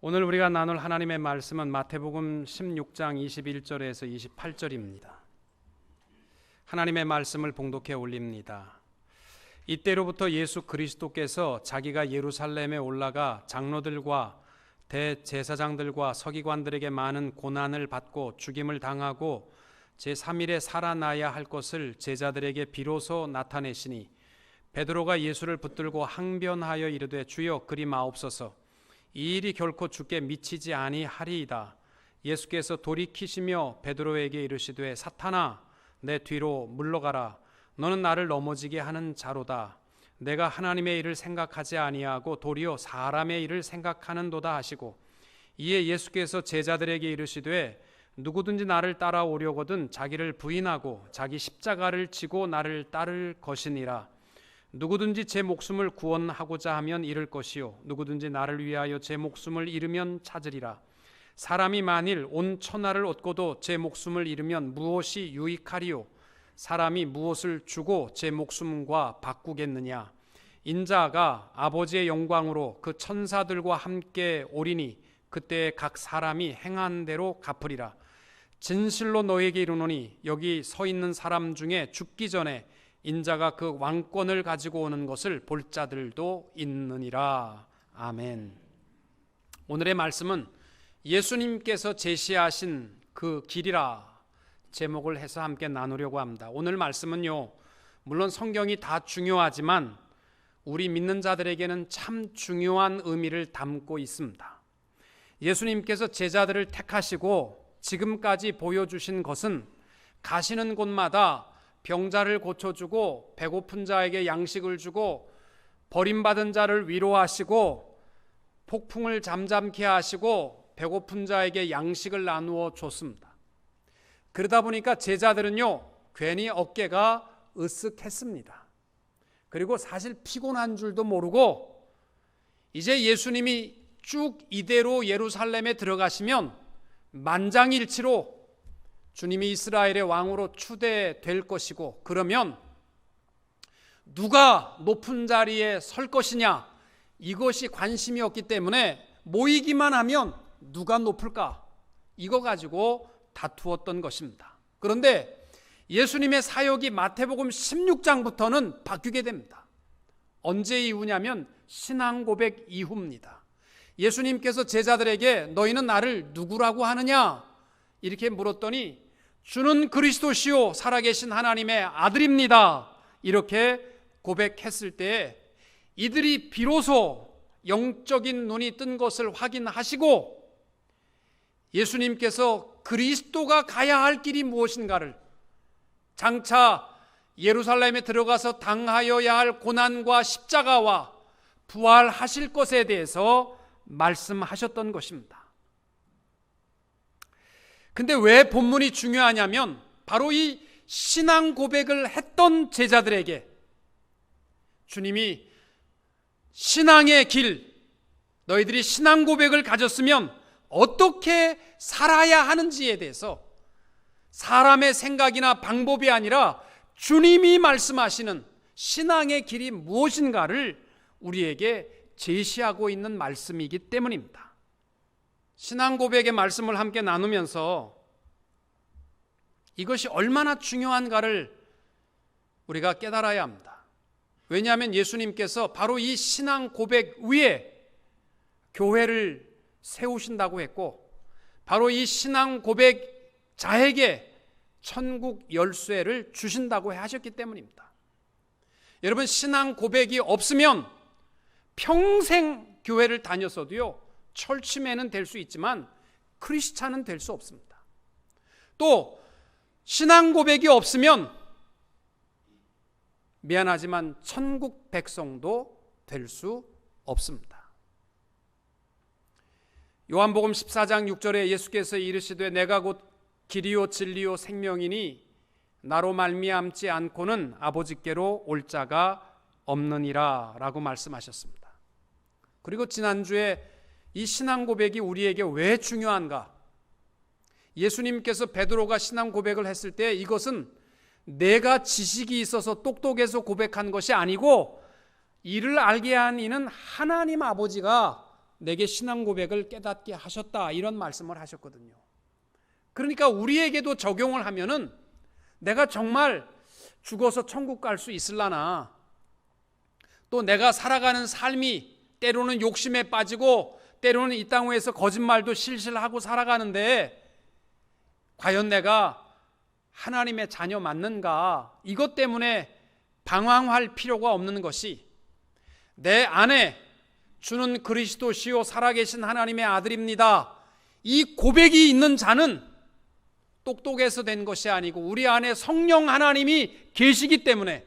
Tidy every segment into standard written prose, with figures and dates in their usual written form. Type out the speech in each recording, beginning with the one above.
오늘 우리가 나눌 하나님의 말씀은 마태복음 16장 21절에서 28절입니다. 하나님의 말씀을 봉독해 올립니다. 이때로부터 예수 그리스도께서 자기가 예루살렘에 올라가 장로들과 대제사장들과 서기관들에게 많은 고난을 받고 죽임을 당하고 제3일에 살아나야 할 것을 제자들에게 비로소 나타내시니 베드로가 예수를 붙들고 항변하여 이르되 주여 그리 마옵소서 이 일이 결코 주께 미치지 아니하리이다. 예수께서 돌이키시며 베드로에게 이르시되 사탄아 내 뒤로 물러가라. 너는 나를 넘어지게 하는 자로다. 내가 하나님의 일을 생각하지 아니하고 도리어 사람의 일을 생각하는도다 하시고 이에 예수께서 제자들에게 이르시되 누구든지 나를 따라오려거든 자기를 부인하고 자기 십자가를 지고 나를 따를 것이니라. 누구든지 제 목숨을 구원하고자 하면 잃을 것이요 누구든지 나를 위하여 제 목숨을 잃으면 찾으리라. 사람이 만일 온 천하를 얻고도 제 목숨을 잃으면 무엇이 유익하리요? 사람이 무엇을 주고 제 목숨과 바꾸겠느냐? 인자가 아버지의 영광으로 그 천사들과 함께 오리니 그때 각 사람이 행한 대로 갚으리라. 진실로 너에게 이르노니 여기 서 있는 사람 중에 죽기 전에 인자가 그 왕권을 가지고 오는 것을 볼 자들도 있느니라. 아멘. 오늘의 말씀은 예수님께서 제시하신 그 길이라 제목을 해서 함께 나누려고 합니다. 오늘 말씀은요, 물론 성경이 다 중요하지만 우리 믿는 자들에게는 참 중요한 의미를 담고 있습니다. 예수님께서 제자들을 택하시고 지금까지 보여주신 것은 가시는 곳마다 병자를 고쳐주고 배고픈 자에게 양식을 주고 버림받은 자를 위로하시고 폭풍을 잠잠케 하시고 배고픈 자에게 양식을 나누어 줬습니다. 그러다 보니까 제자들은요 괜히 어깨가 으쓱했습니다. 그리고 사실 피곤한 줄도 모르고 이제 예수님이 쭉 이대로 예루살렘에 들어가시면 만장일치로 주님이 이스라엘의 왕으로 추대될 것이고 그러면 누가 높은 자리에 설 것이냐 이것이 관심이 없기 때문에 모이기만 하면 누가 높을까 이거 가지고 다투었던 것입니다. 그런데 예수님의 사역이 마태복음 16장부터는 바뀌게 됩니다. 언제 이후냐면 신앙 고백 이후입니다. 예수님께서 제자들에게 너희는 나를 누구라고 하느냐 이렇게 물었더니 주는 그리스도시요 살아계신 하나님의 아들입니다 이렇게 고백했을 때 이들이 비로소 영적인 눈이 뜬 것을 확인하시고 예수님께서 그리스도가 가야 할 길이 무엇인가를 장차 예루살렘에 들어가서 당하여야 할 고난과 십자가와 부활하실 것에 대해서 말씀하셨던 것입니다. 근데 왜 본문이 중요하냐면 바로 이 신앙 고백을 했던 제자들에게 주님이 신앙의 길, 너희들이 신앙 고백을 가졌으면 어떻게 살아야 하는지에 대해서 사람의 생각이나 방법이 아니라 주님이 말씀하시는 신앙의 길이 무엇인가를 우리에게 제시하고 있는 말씀이기 때문입니다. 신앙 고백의 말씀을 함께 나누면서 이것이 얼마나 중요한가를 우리가 깨달아야 합니다. 왜냐하면 예수님께서 바로 이 신앙 고백 위에 교회를 세우신다고 했고 바로 이 신앙 고백자에게 천국 열쇠를 주신다고 하셨기 때문입니다. 여러분 신앙 고백이 없으면 평생 교회를 다녔어도요 철치매는 될 수 있지만 크리스찬은 될 수 없습니다. 또 신앙 고백이 없으면 미안하지만 천국 백성도 될 수 없습니다. 요한복음 14장 6절에 예수께서 이르시되 내가 곧 길이요 진리요 생명이니 나로 말미암지 않고는 아버지께로 올 자가 없느니라 라고 말씀하셨습니다. 그리고 지난주에 이 신앙 고백이 우리에게 왜 중요한가? 예수님께서 베드로가 신앙 고백을 했을 때 이것은 내가 지식이 있어서 똑똑해서 고백한 것이 아니고 이를 알게 한 이는 하나님 아버지가 내게 신앙 고백을 깨닫게 하셨다, 이런 말씀을 하셨거든요. 그러니까 우리에게도 적용을 하면은 내가 정말 죽어서 천국 갈 수 있을라나, 또 내가 살아가는 삶이 때로는 욕심에 빠지고 때로는 이 땅 위에서 거짓말도 실실하고 살아가는데 과연 내가 하나님의 자녀 맞는가, 이것 때문에 방황할 필요가 없는 것이, 내 안에 주는 그리스도시요 살아계신 하나님의 아들입니다, 이 고백이 있는 자는 똑똑해서 된 것이 아니고 우리 안에 성령 하나님이 계시기 때문에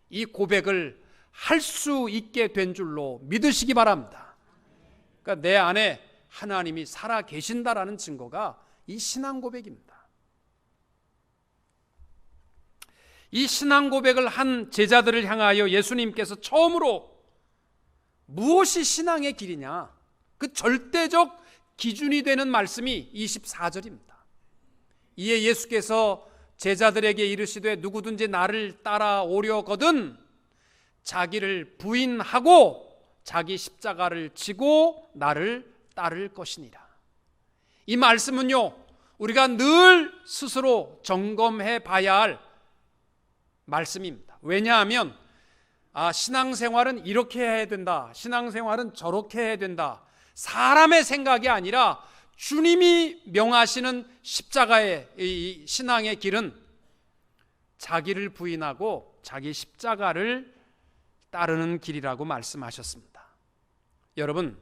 이 고백을 할 수 있게 된 줄로 믿으시기 바랍니다. 그러니까 내 안에 하나님이 살아 계신다라는 증거가 이 신앙 고백입니다. 이 신앙 고백을 한 제자들을 향하여 예수님께서 처음으로 무엇이 신앙의 길이냐, 그 절대적 기준이 되는 말씀이 24절입니다. 이에 예수께서 제자들에게 이르시되 누구든지 나를 따라오려거든 자기를 부인하고 자기 십자가를 지고 나를 따를 것이니라. 이 말씀은요, 우리가 늘 스스로 점검해 봐야 할 말씀입니다. 왜냐하면 신앙생활은 이렇게 해야 된다, 신앙생활은 저렇게 해야 된다, 사람의 생각이 아니라 주님이 명하시는 십자가의 이 신앙의 길은 자기를 부인하고 자기 십자가를 따르는 길이라고 말씀하셨습니다. 여러분,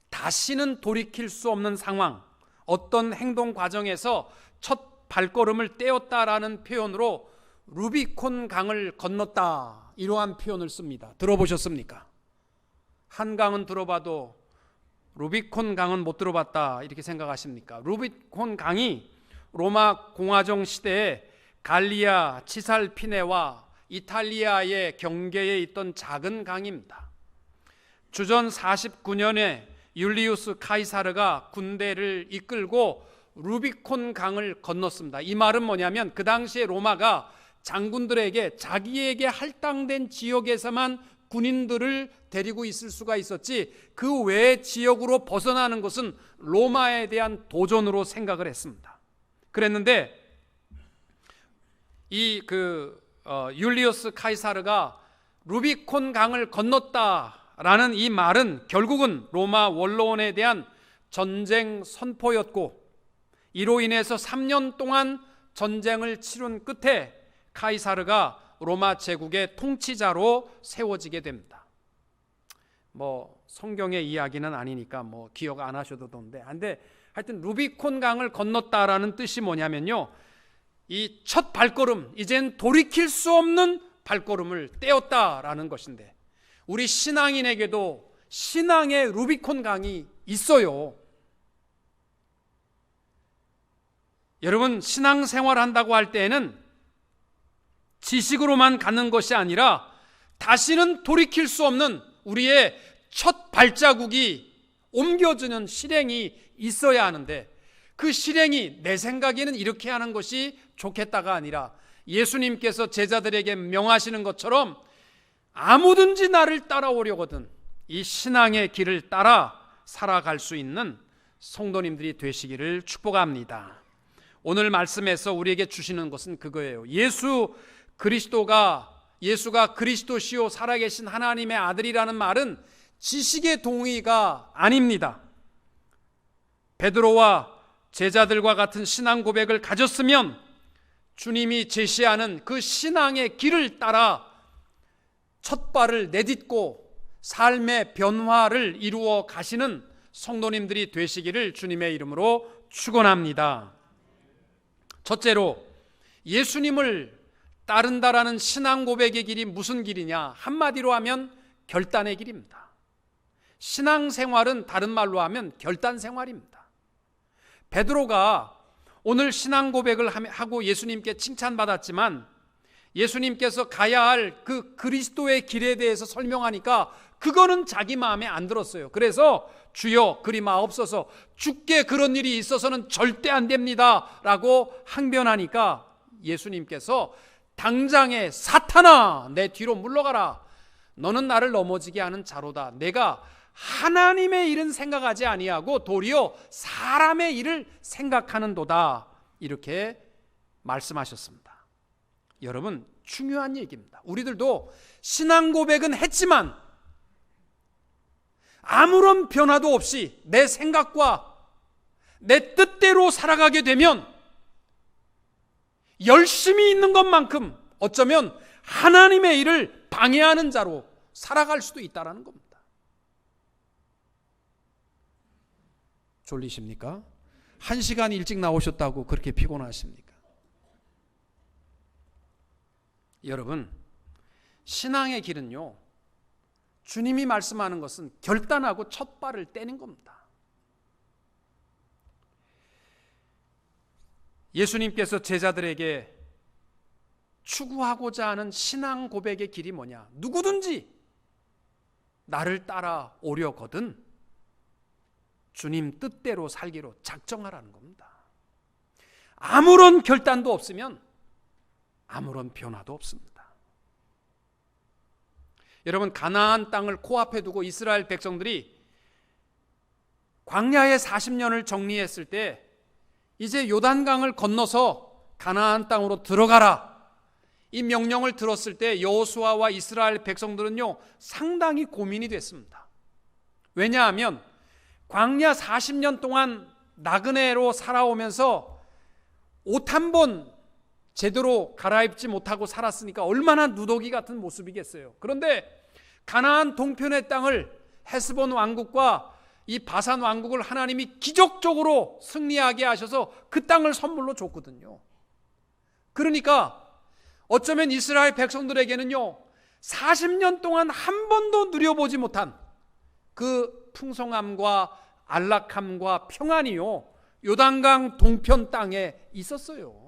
다시는 돌이킬 수 없는 상황, 어떤 행동 과정에서 첫 발걸음을 떼었다라는 표현으로 루비콘 강을 건넜다, 이러한 표현을 씁니다. 들어보셨습니까? 한강은 들어봐도 루비콘 강은 못 들어봤다, 이렇게 생각하십니까? 루비콘 강이 로마 공화정 시대에 갈리아 치살피네와 이탈리아의 경계에 있던 작은 강입니다. 주전 49년에 율리우스 카이사르가 군대를 이끌고 루비콘 강을 건넜습니다. 이 말은 뭐냐면 그 당시에 로마가 장군들에게 자기에게 할당된 지역에서만 군인들을 데리고 있을 수가 있었지, 그 외의 지역으로 벗어나는 것은 로마에 대한 도전으로 생각을 했습니다. 그랬는데 율리우스 카이사르가 루비콘 강을 건넜다라는 이 말은 결국은 로마 원로원에 대한 전쟁 선포였고, 이로 인해서 3년 동안 전쟁을 치룬 끝에 카이사르가 로마 제국의 통치자로 세워지게 됩니다. 성경의 이야기는 아니니까 기억 안 하셔도 되는데, 하여튼 루비콘 강을 건넜다라는 뜻이 뭐냐면요, 이 첫 발걸음, 이젠 돌이킬 수 없는 발걸음을 떼었다라는 것인데, 우리 신앙인에게도 신앙의 루비콘 강이 있어요. 여러분, 신앙생활 한다고 할 때에는 지식으로만 가는 것이 아니라 다시는 돌이킬 수 없는 우리의 첫 발자국이 옮겨지는 실행이 있어야 하는데, 그 실행이 내 생각에는 이렇게 하는 것이 좋겠다가 아니라 예수님께서 제자들에게 명하시는 것처럼 아무든지 나를 따라오려거든 이 신앙의 길을 따라 살아갈 수 있는 성도님들이 되시기를 축복합니다. 오늘 말씀에서 우리에게 주시는 것은 그거예요. 예수가 그리스도시요 살아계신 하나님의 아들이라는 말은 지식의 동의가 아닙니다. 베드로와 제자들과 같은 신앙 고백을 가졌으면 주님이 제시하는 그 신앙의 길을 따라 첫 발을 내딛고 삶의 변화를 이루어 가시는 성도님들이 되시기를 주님의 이름으로 축원합니다. 첫째로, 예수님을 따른다라는 신앙 고백의 길이 무슨 길이냐? 한마디로 하면 결단의 길입니다. 신앙생활은 다른 말로 하면 결단생활입니다. 베드로가 오늘 신앙 고백을 하고 예수님께 칭찬받았지만 예수님께서 가야 할 그 그리스도의 길에 대해서 설명하니까 그거는 자기 마음에 안 들었어요. 그래서 주여 그리 마옵소서, 주께 그런 일이 있어서는 절대 안 됩니다 라고 항변하니까 예수님께서 당장에 사탄아 내 뒤로 물러가라, 너는 나를 넘어지게 하는 자로다, 내가 하나님의 일은 생각하지 아니하고 도리어 사람의 일을 생각하는도다, 이렇게 말씀하셨습니다. 여러분, 중요한 얘기입니다. 우리들도 신앙 고백은 했지만 아무런 변화도 없이 내 생각과 내 뜻대로 살아가게 되면 열심히 있는 것만큼 어쩌면 하나님의 일을 방해하는 자로 살아갈 수도 있다는 겁니다. 졸리십니까? 1시간 일찍 나오셨다고 그렇게 피곤하십니까? 여러분, 신앙의 길은요, 주님이 말씀하는 것은 결단하고 첫 발을 떼는 겁니다. 예수님께서 제자들에게 추구하고자 하는 신앙 고백의 길이 뭐냐? 누구든지 나를 따라오려거든 주님 뜻대로 살기로 작정하라는 겁니다. 아무런 결단도 없으면 아무런 변화도 없습니다. 여러분, 가나안 땅을 코앞에 두고 이스라엘 백성들이 광야의 40년을 정리했을 때 이제 요단강을 건너서 가나안 땅으로 들어가라, 이 명령을 들었을 때 여호수아와 이스라엘 백성들은요, 상당히 고민이 됐습니다. 왜냐하면 광야 40년 동안 나그네로 살아오면서 옷 한 번 제대로 갈아입지 못하고 살았으니까 얼마나 누더기 같은 모습이겠어요. 그런데 가나안 동편의 땅을 헤스본 왕국과 이 바산 왕국을 하나님이 기적적으로 승리하게 하셔서 그 땅을 선물로 줬거든요. 그러니까 어쩌면 이스라엘 백성들에게는요, 40년 동안 한 번도 누려보지 못한 그 풍성함과 안락함과 평안이요, 요단강 동편 땅에 있었어요.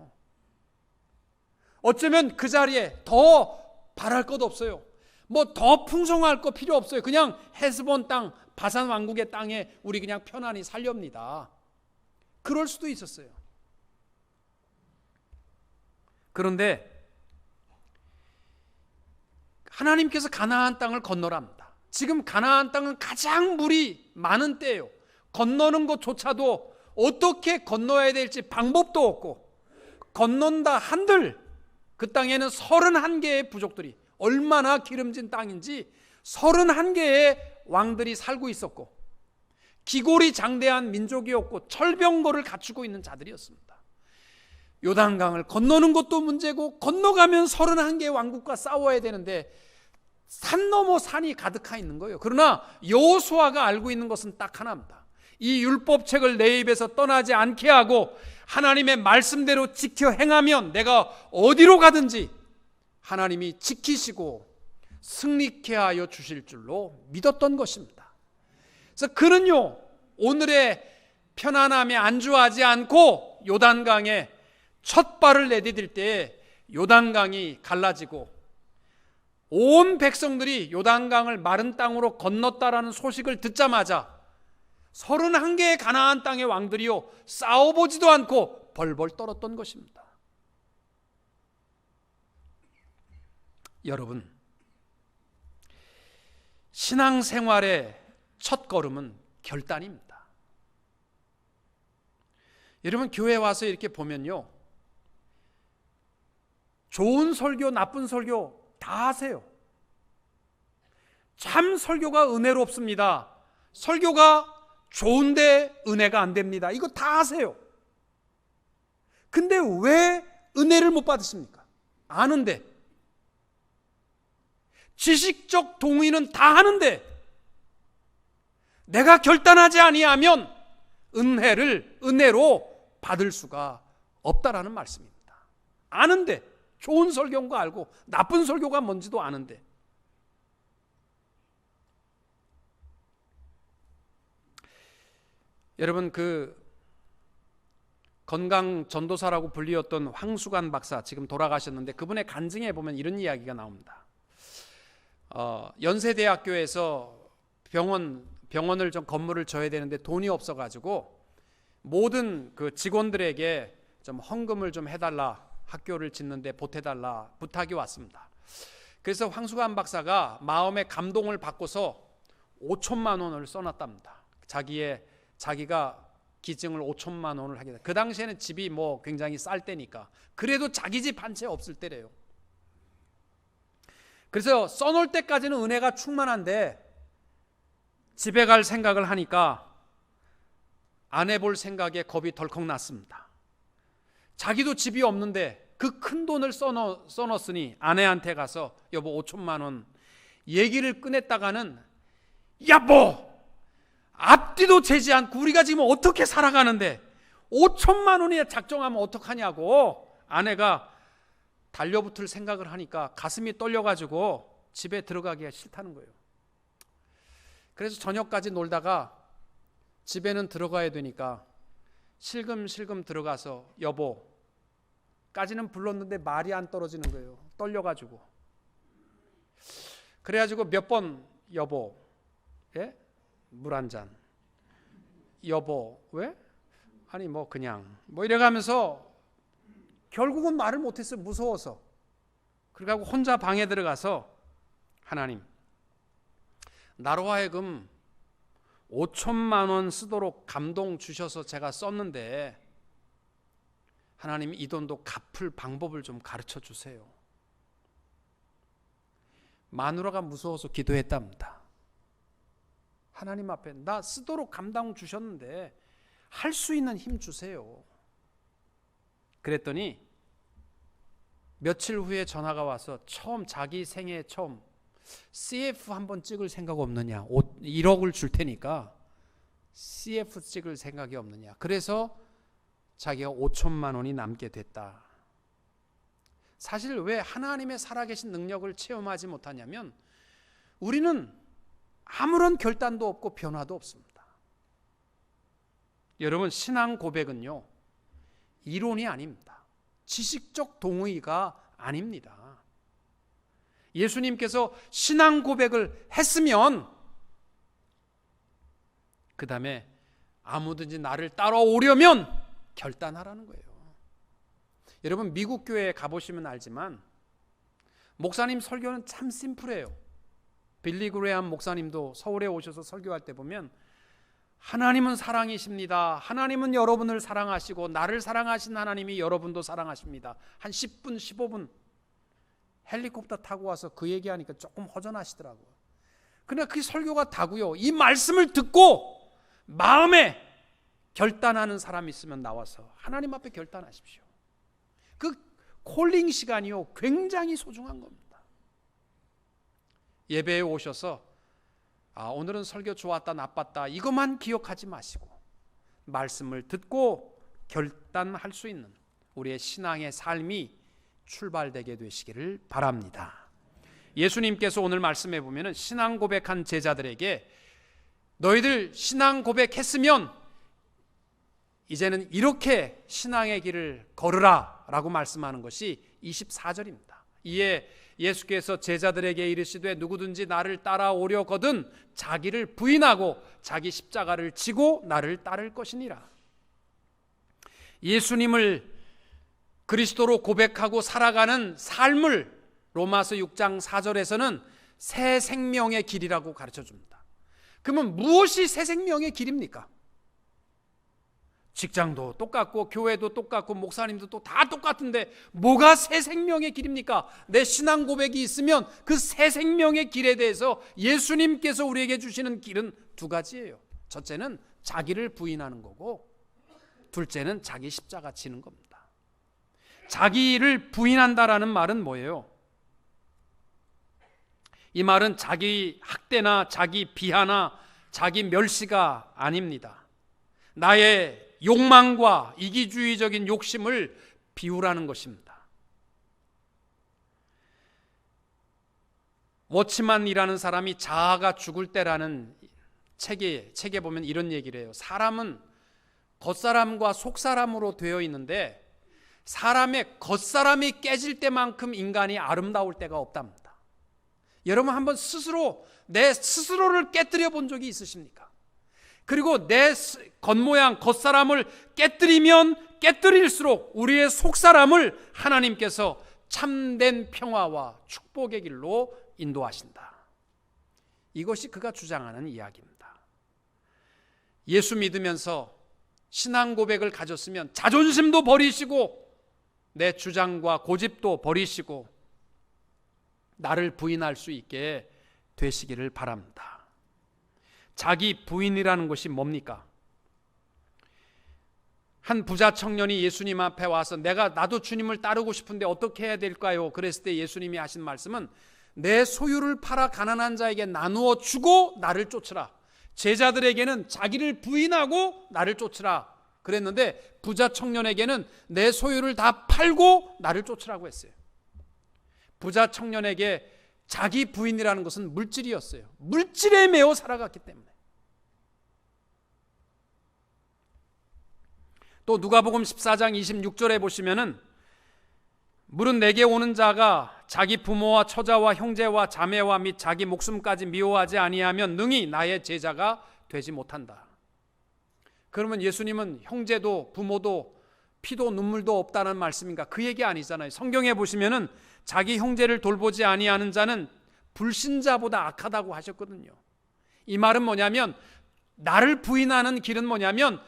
어쩌면 그 자리에 더 바랄 것 없어요. 뭐 더 풍성할 거 필요 없어요. 그냥 헤스본 땅, 바산 왕국의 땅에 우리 그냥 편안히 살렵니다. 그럴 수도 있었어요. 그런데 하나님께서 가나안 땅을 건너랍니다. 지금 가나안 땅은 가장 물이 많은 때예요. 건너는 것조차도 어떻게 건너야 될지 방법도 없고, 건넌다 한들 그 땅에는 31개의 부족들이, 얼마나 기름진 땅인지 31개의 왕들이 살고 있었고, 기골이 장대한 민족이었고 철병거를 갖추고 있는 자들이었습니다. 요단강을 건너는 것도 문제고, 건너가면 31개의 왕국과 싸워야 되는데 산 넘어 산이 가득하 있는 거예요. 그러나 여호수아가 알고 있는 것은 딱 하나입니다. 이 율법책을 내 입에서 떠나지 않게 하고 하나님의 말씀대로 지켜 행하면 내가 어디로 가든지 하나님이 지키시고 승리케 하여 주실 줄로 믿었던 것입니다. 그래서 그는요, 오늘의 편안함에 안주하지 않고 요단강에 첫 발을 내디딜 때 요단강이 갈라지고 온 백성들이 요단강을 마른 땅으로 건넜다라는 소식을 듣자마자 31개의 가나안 땅의 왕들이요, 싸워보지도 않고 벌벌 떨었던 것입니다. 여러분, 신앙생활의 첫 걸음은 결단입니다. 여러분, 교회 와서 이렇게 보면요, 좋은 설교, 나쁜 설교 다 하세요. 참 설교가 은혜롭습니다. 설교가 좋은데 은혜가 안 됩니다. 이거 다 하세요. 근데 왜 은혜를 못 받으십니까? 아는데. 지식적 동의는 다 하는데 내가 결단하지 아니하면 은혜로 받을 수가 없다라는 말씀입니다. 아는데, 좋은 설교인 거 알고 나쁜 설교가 뭔지도 아는데. 여러분, 그 건강 전도사라고 불리었던 황수관 박사, 지금 돌아가셨는데 그분의 간증에 보면 이런 이야기가 나옵니다. 연세대학교에서 병원을 좀 건물을 져야 되는데 돈이 없어가지고 모든 그 직원들에게 좀 헌금을 좀 해달라, 학교를 짓는데 보태달라 부탁이 왔습니다. 그래서 황수관 박사가 마음의 감동을 받고서 5천만 원을 써놨답니다. 자기가 기증을 5천만 원을 하게 돼. 그 당시에는 집이 뭐 굉장히 쌀 때니까. 그래도 자기 집 한 채 없을 때래요. 그래서 써놓을 때까지는 은혜가 충만한데 집에 갈 생각을 하니까 아내 볼 생각에 겁이 덜컥 났습니다. 자기도 집이 없는데 그 큰 돈을 써놓았으니 아내한테 가서 여보 5천만 원 얘기를 꺼냈다가는 여보 앞뒤도 재지 않고 우리가 지금 어떻게 살아가는데 5천만 원이나 작정하면 어떡하냐고 아내가 달려붙을 생각을 하니까 가슴이 떨려가지고 집에 들어가기가 싫다는 거예요. 그래서 저녁까지 놀다가 집에는 들어가야 되니까 실금실금 들어가서 여보까지는 불렀는데 말이 안 떨어지는 거예요. 떨려가지고. 그래가지고 몇 번 여보, 예? 물 한 잔. 여보, 왜? 아니 뭐 그냥 뭐 이래가면서 결국은 말을 못했어요. 무서워서. 그래가지고 혼자 방에 들어가서 하나님 나로 하여금 5천만 원 쓰도록 감동 주셔서 제가 썼는데 하나님 이 돈도 갚을 방법을 좀 가르쳐 주세요. 마누라가 무서워서 기도했답니다. 하나님 앞에 나 쓰도록 감동 주셨는데 할 수 있는 힘 주세요. 그랬더니 며칠 후에 전화가 와서 자기 생애 처음 CF 한번 찍을 생각 없느냐 1억을 줄 테니까 CF 찍을 생각이 없느냐. 그래서 자기가 5천만 원이 남게 됐다. 사실 왜 하나님의 살아계신 능력을 체험하지 못하냐면 우리는 아무런 결단도 없고 변화도 없습니다. 여러분 신앙 고백은요 이론이 아닙니다. 지식적 동의가 아닙니다. 예수님께서 신앙 고백을 했으면 그 다음에 아무든지 나를 따라오려면 결단하라는 거예요. 여러분 미국 교회에 가보시면 알지만 목사님 설교는 참 심플해요. 빌리 그레이엄 목사님도 서울에 오셔서 설교할 때 보면 하나님은 사랑이십니다. 하나님은 여러분을 사랑하시고 나를 사랑하신 하나님이 여러분도 사랑하십니다. 한 10분 15분 헬리콥터 타고 와서 그 얘기하니까 조금 허전하시더라고요. 그러나 그 설교가 다고요. 이 말씀을 듣고 마음에 결단하는 사람이 있으면 나와서 하나님 앞에 결단하십시오. 그 콜링 시간이요 굉장히 소중한 겁니다. 예배에 오셔서 오늘은 설교 좋았다 나빴다 이것만 기억하지 마시고 말씀을 듣고 결단할 수 있는 우리의 신앙의 삶이 출발되게 되시기를 바랍니다. 예수님께서 오늘 말씀해 보면 신앙 고백한 제자들에게 너희들 신앙 고백했으면 이제는 이렇게 신앙의 길을 걸으라 라고 말씀하는 것이 24절입니다. 이에 예수께서 제자들에게 이르시되 누구든지 나를 따라오려거든 자기를 부인하고 자기 십자가를 지고 나를 따를 것이니라. 예수님을 그리스도로 고백하고 살아가는 삶을 로마서 6장 4절에서는 새 생명의 길이라고 가르쳐 줍니다. 그러면 무엇이 새 생명의 길입니까? 직장도 똑같고 교회도 똑같고 목사님도 또 다 똑같은데 뭐가 새 생명의 길입니까? 내 신앙 고백이 있으면 그 새 생명의 길에 대해서 예수님께서 우리에게 주시는 길은 두 가지예요. 첫째는 자기를 부인하는 거고 둘째는 자기 십자가 지는 겁니다. 자기를 부인한다라는 말은 뭐예요? 이 말은 자기 학대나 자기 비하나 자기 멸시가 아닙니다. 나의 욕망과 이기주의적인 욕심을 비우라는 것입니다. 워치만이라는 사람이 자아가 죽을 때라는 책에 보면 이런 얘기를 해요. 사람은 겉사람과 속사람으로 되어 있는데 사람의 겉사람이 깨질 때만큼 인간이 아름다울 때가 없답니다. 여러분 한번 내 스스로를 깨뜨려 본 적이 있으십니까? 그리고 내 겉모양, 겉사람을 깨뜨리면 깨뜨릴수록 우리의 속사람을 하나님께서 참된 평화와 축복의 길로 인도하신다. 이것이 그가 주장하는 이야기입니다. 예수 믿으면서 신앙 고백을 가졌으면 자존심도 버리시고 내 주장과 고집도 버리시고 나를 부인할 수 있게 되시기를 바랍니다. 자기 부인이라는 것이 뭡니까? 한 부자 청년이 예수님 앞에 와서 나도 주님을 따르고 싶은데 어떻게 해야 될까요? 그랬을 때 예수님이 하신 말씀은 내 소유를 팔아 가난한 자에게 나누어 주고 나를 쫓으라. 제자들에게는 자기를 부인하고 나를 쫓으라 그랬는데 부자 청년에게는 내 소유를 다 팔고 나를 쫓으라고 했어요. 부자 청년에게 자기 부인이라는 것은 물질이었어요. 물질에 매여 살아갔기 때문에. 또 누가복음 14장 26절에 보시면은 물은 내게 오는 자가 자기 부모와 처자와 형제와 자매와 및 자기 목숨까지 미워하지 아니하면 능히 나의 제자가 되지 못한다. 그러면 예수님은 형제도 부모도 피도 눈물도 없다는 말씀인가? 그 얘기 아니잖아요. 성경에 보시면은 자기 형제를 돌보지 아니하는 자는 불신자보다 악하다고 하셨거든요. 이 말은 뭐냐면 나를 부인하는 길은 뭐냐면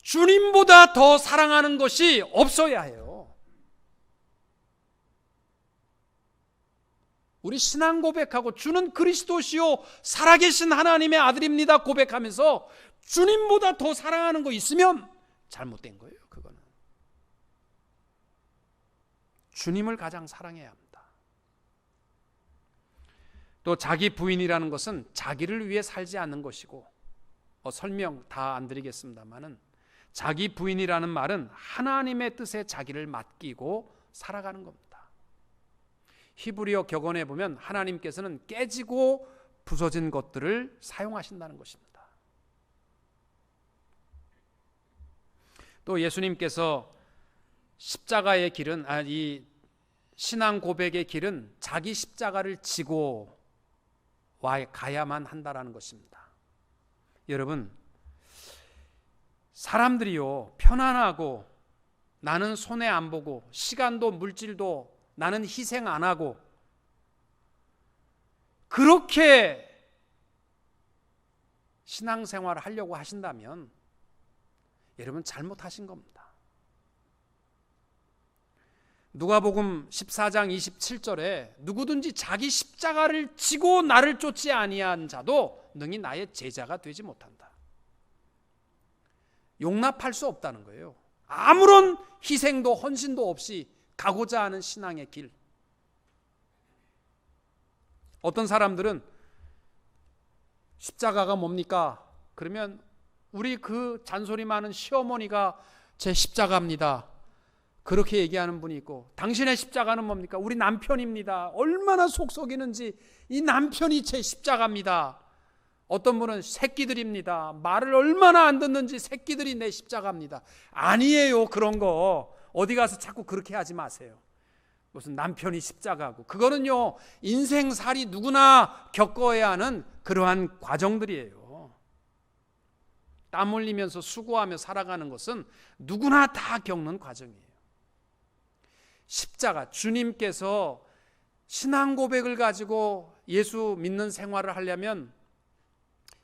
주님보다 더 사랑하는 것이 없어야 해요. 우리 신앙 고백하고 주는 그리스도시요 살아계신 하나님의 아들입니다 고백하면서 주님보다 더 사랑하는 거 있으면 잘못된 거예요. 그거는 주님을 가장 사랑해야 합니다. 또 자기 부인이라는 것은 자기를 위해 살지 않는 것이고 설명 다 안 드리겠습니다만은 자기 부인이라는 말은 하나님의 뜻에 자기를 맡기고 살아가는 겁니다. 히브리어 격언에 보면 하나님께서는 깨지고 부서진 것들을 사용하신다는 것입니다. 또 예수님께서 십자가의 길은 이 신앙 고백의 길은 자기 십자가를 지고 가야만 한다라는 것입니다. 여러분, 사람들이요 편안하고 나는 손해 안 보고 시간도 물질도 나는 희생 안 하고 그렇게 신앙생활을 하려고 하신다면 여러분 잘못하신 겁니다. 누가복음 14장 27절에 누구든지 자기 십자가를 지고 나를 쫓지 아니한 자도 능히 나의 제자가 되지 못한다. 용납할 수 없다는 거예요. 아무런 희생도 헌신도 없이 가고자 하는 신앙의 길. 어떤 사람들은 십자가가 뭡니까? 그러면 우리 그 잔소리 많은 시어머니가 제 십자가입니다. 그렇게 얘기하는 분이 있고, 당신의 십자가는 뭡니까? 우리 남편입니다. 얼마나 속 썩이는지 이 남편이 제 십자가입니다. 어떤 분은 새끼들입니다. 말을 얼마나 안 듣는지 새끼들이 내 십자가입니다. 아니에요. 그런 거 어디 가서 자꾸 그렇게 하지 마세요. 무슨 남편이 십자가고, 그거는요 인생살이 누구나 겪어야 하는 그러한 과정들이에요. 땀 흘리면서 수고하며 살아가는 것은 누구나 다 겪는 과정이에요. 십자가, 주님께서 신앙 고백을 가지고 예수 믿는 생활을 하려면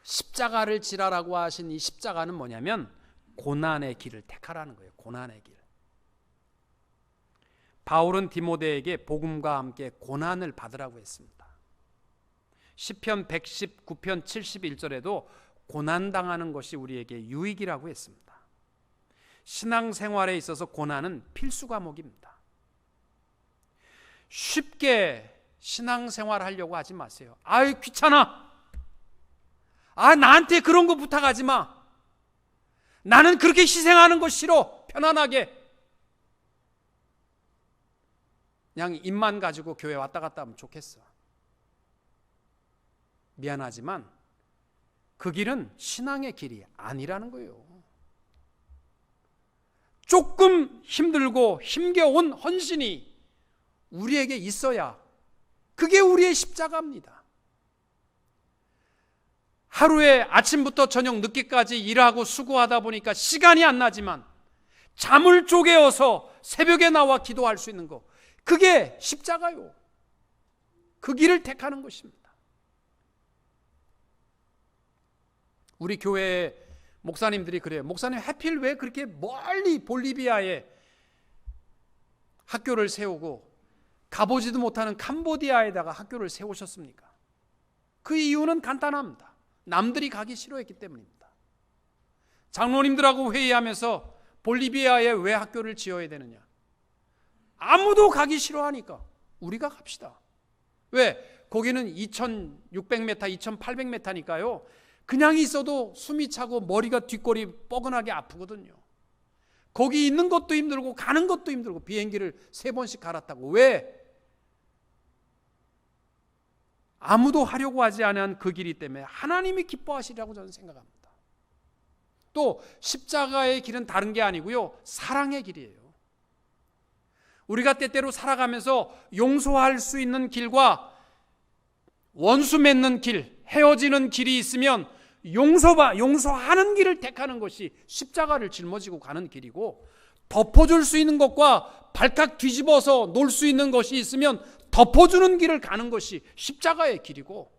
십자가를 지라라고 하신 이 십자가는 뭐냐면 고난의 길을 택하라는 거예요. 고난의 길. 바울은 디모데에게 복음과 함께 고난을 받으라고 했습니다. 시편 119편 71절에도 고난당하는 것이 우리에게 유익이라고 했습니다. 신앙생활에 있어서 고난은 필수 과목입니다. 쉽게 신앙생활 하려고 하지 마세요. 아유 귀찮아. 나한테 그런 거 부탁하지 마. 나는 그렇게 희생하는 거 싫어. 편안하게 그냥 입만 가지고 교회 왔다 갔다 하면 좋겠어. 미안하지만 그 길은 신앙의 길이 아니라는 거예요. 조금 힘들고 힘겨운 헌신이 우리에게 있어야 그게 우리의 십자가입니다. 하루에 아침부터 저녁 늦게까지 일하고 수고하다 보니까 시간이 안 나지만 잠을 쪼개어서 새벽에 나와 기도할 수 있는 거, 그게 십자가요. 그 길을 택하는 것입니다. 우리 교회 목사님들이 그래요. 목사님 하필 왜 그렇게 멀리 볼리비아에 학교를 세우고 가보지도 못하는 캄보디아에다가 학교를 세우셨습니까? 그 이유는 간단합니다. 남들이 가기 싫어했기 때문입니다. 장로님들하고 회의하면서 볼리비아에 왜 학교를 지어야 되느냐? 아무도 가기 싫어하니까 우리가 갑시다. 왜? 거기는 2600m, 2800m니까요. 그냥 있어도 숨이 차고 머리가 뒷골이 뻐근하게 아프거든요. 거기 있는 것도 힘들고 가는 것도 힘들고 비행기를 3번씩 갈았다고. 왜? 아무도 하려고 하지 않은 그 길이 때문에 하나님이 기뻐하시리라고 저는 생각합니다. 또 십자가의 길은 다른 게 아니고요, 사랑의 길이에요. 우리가 때때로 살아가면서 용서할 수 있는 길과 원수 맺는 길, 헤어지는 길이 있으면 용서하는 길을 택하는 것이 십자가를 짊어지고 가는 길이고, 덮어줄 수 있는 것과 발칵 뒤집어서 놓을 수 있는 것이 있으면 덮어주는 길을 가는 것이 십자가의 길이고,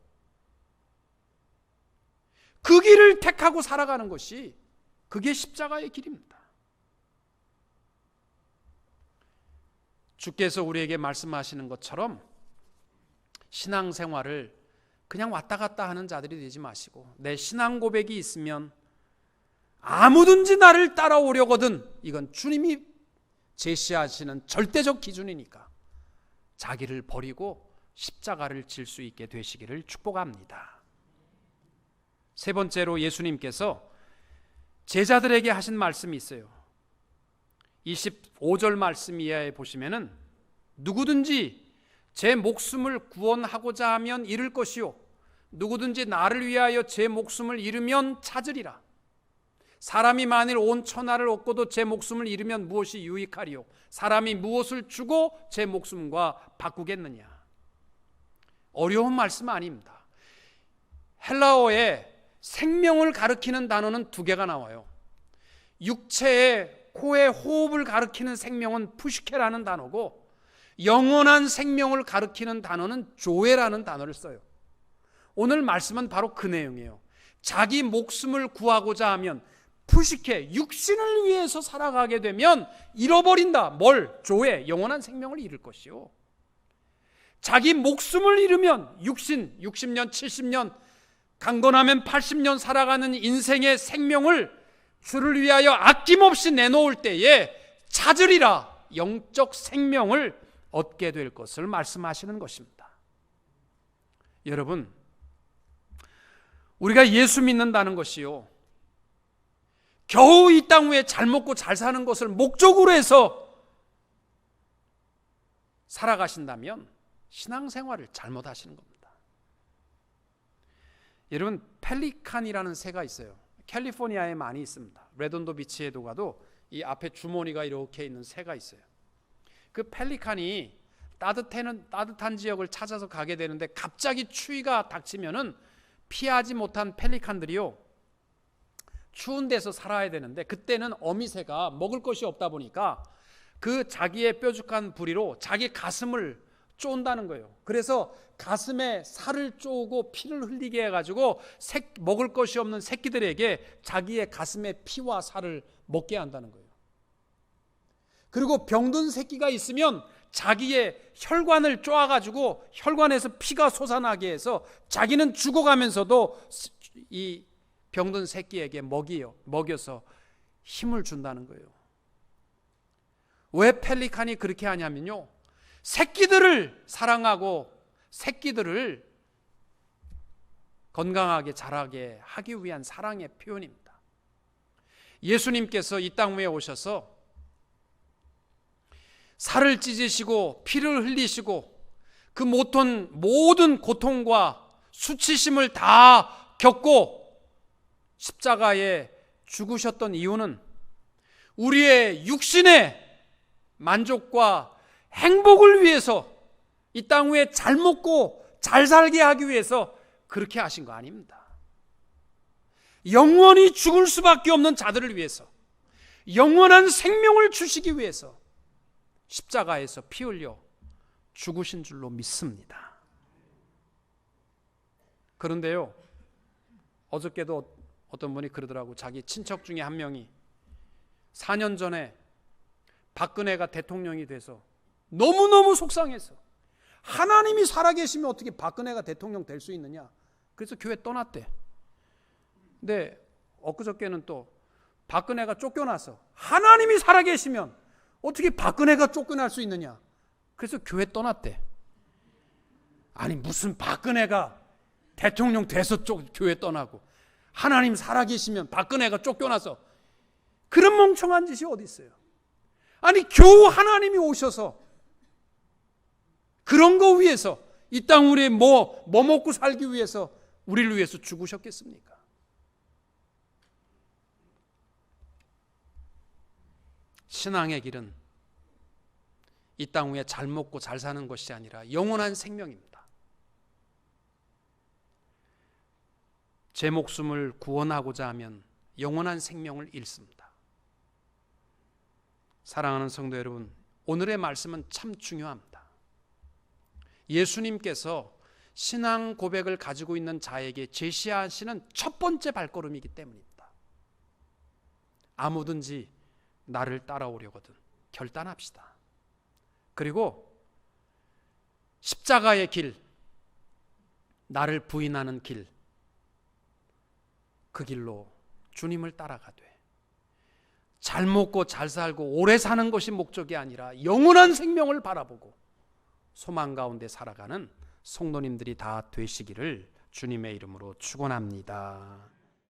그 길을 택하고 살아가는 것이 그게 십자가의 길입니다. 주께서 우리에게 말씀하시는 것처럼 신앙생활을 그냥 왔다 갔다 하는 자들이 되지 마시고, 내 신앙 고백이 있으면 아무든지 나를 따라오려거든, 이건 주님이 제시하시는 절대적 기준이니까 자기를 버리고 십자가를 질 수 있게 되시기를 축복합니다. 세 번째로 예수님께서 제자들에게 하신 말씀이 있어요. 25절 말씀 이하에 보시면은, 누구든지 제 목숨을 구원하고자 하면 잃을 것이요, 누구든지 나를 위하여 제 목숨을 잃으면 찾으리라. 사람이 만일 온 천하를 얻고도 제 목숨을 잃으면 무엇이 유익하리요? 사람이 무엇을 주고 제 목숨과 바꾸겠느냐? 어려운 말씀 아닙니다. 헬라어에 생명을 가리키는 단어는 2개가 나와요. 육체의 코의 호흡을 가리키는 생명은 푸시케라는 단어고, 영원한 생명을 가리키는 단어는 조에라는 단어를 써요. 오늘 말씀은 바로 그 내용이에요. 자기 목숨을 구하고자 하면, 푸시케, 육신을 위해서 살아가게 되면 잃어버린다. 뭘? 조에, 영원한 생명을 잃을 것이요. 자기 목숨을 잃으면 육신, 60년, 70년, 강건하면 80년 살아가는 인생의 생명을 주를 위하여 아낌없이 내놓을 때에 찾으리라. 영적 생명을 얻게 될 것을 말씀하시는 것입니다. 여러분, 우리가 예수 믿는다는 것이요, 겨우 이 땅 위에 잘 먹고 잘 사는 것을 목적으로 해서 살아가신다면 신앙생활을 잘못하시는 겁니다. 여러분, 펠리칸이라는 새가 있어요. 캘리포니아에 많이 있습니다. 레돈도 비치에도 가도 이 앞에 주머니가 이렇게 있는 새가 있어요. 그 펠리칸이 따뜻한 지역을 찾아서 가게 되는데, 갑자기 추위가 닥치면은 피하지 못한 펠리칸들이요, 추운 데서 살아야 되는데, 그때는 어미새가 먹을 것이 없다 보니까 그 자기의 뾰족한 부리로 자기 가슴을 쪼은다는 거예요. 그래서 가슴에 살을 쪼고 피를 흘리게 해가지고 먹을 것이 없는 새끼들에게 자기의 가슴에 피와 살을 먹게 한다는 거예요. 그리고 병든 새끼가 있으면 자기의 혈관을 쪼아가지고 혈관에서 피가 솟아나게 해서 자기는 죽어가면서도 이 병든 새끼에게 먹여서 힘을 준다는 거예요. 왜 펠리칸이 그렇게 하냐면요, 새끼들을 사랑하고 새끼들을 건강하게 자라게 하기 위한 사랑의 표현입니다. 예수님께서 이 땅 위에 오셔서 살을 찢으시고 피를 흘리시고 그 모든 고통과 수치심을 다 겪고 십자가에 죽으셨던 이유는 우리의 육신의 만족과 행복을 위해서, 이 땅 위에 잘 먹고 잘 살게 하기 위해서 그렇게 하신 거 아닙니다. 영원히 죽을 수밖에 없는 자들을 위해서, 영원한 생명을 주시기 위해서 십자가에서 피 흘려 죽으신 줄로 믿습니다. 그런데요, 어저께도 어떤 분이 그러더라고. 자기 친척 중에 한 명이 4년 전에 박근혜가 대통령이 돼서 너무너무 속상해서 하나님이 살아계시면 어떻게 박근혜가 대통령 될 수 있느냐. 그래서 교회 떠났대. 근데 엊그저께는 또 박근혜가 쫓겨나서 하나님이 살아계시면 어떻게 박근혜가 쫓겨날 수 있느냐. 그래서 교회 떠났대. 아니 무슨 박근혜가 대통령 돼서 교회 떠나고 하나님 살아계시면 박근혜가 쫓겨나서 그런 멍청한 짓이 어디 있어요. 아니 겨우 하나님이 오셔서 그런 거 위해서 이 땅 우리에 뭐 먹고 살기 위해서 우리를 위해서 죽으셨겠습니까? 신앙의 길은 이 땅 위에 잘 먹고 잘 사는 것이 아니라 영원한 생명입니다. 제 목숨을 구원하고자 하면 영원한 생명을 잃습니다. 사랑하는 성도 여러분, 오늘의 말씀은 참 중요합니다. 예수님께서 신앙 고백을 가지고 있는 자에게 제시하시는 첫 번째 발걸음이기 때문입니다. 아무든지 나를 따라오려거든 결단합시다. 그리고 십자가의 길, 나를 부인하는 길, 그 길로 주님을 따라가되 잘 먹고 잘 살고 오래 사는 것이 목적이 아니라 영원한 생명을 바라보고 소망 가운데 살아가는 성도님들이 다 되시기를 주님의 이름으로 축원합니다.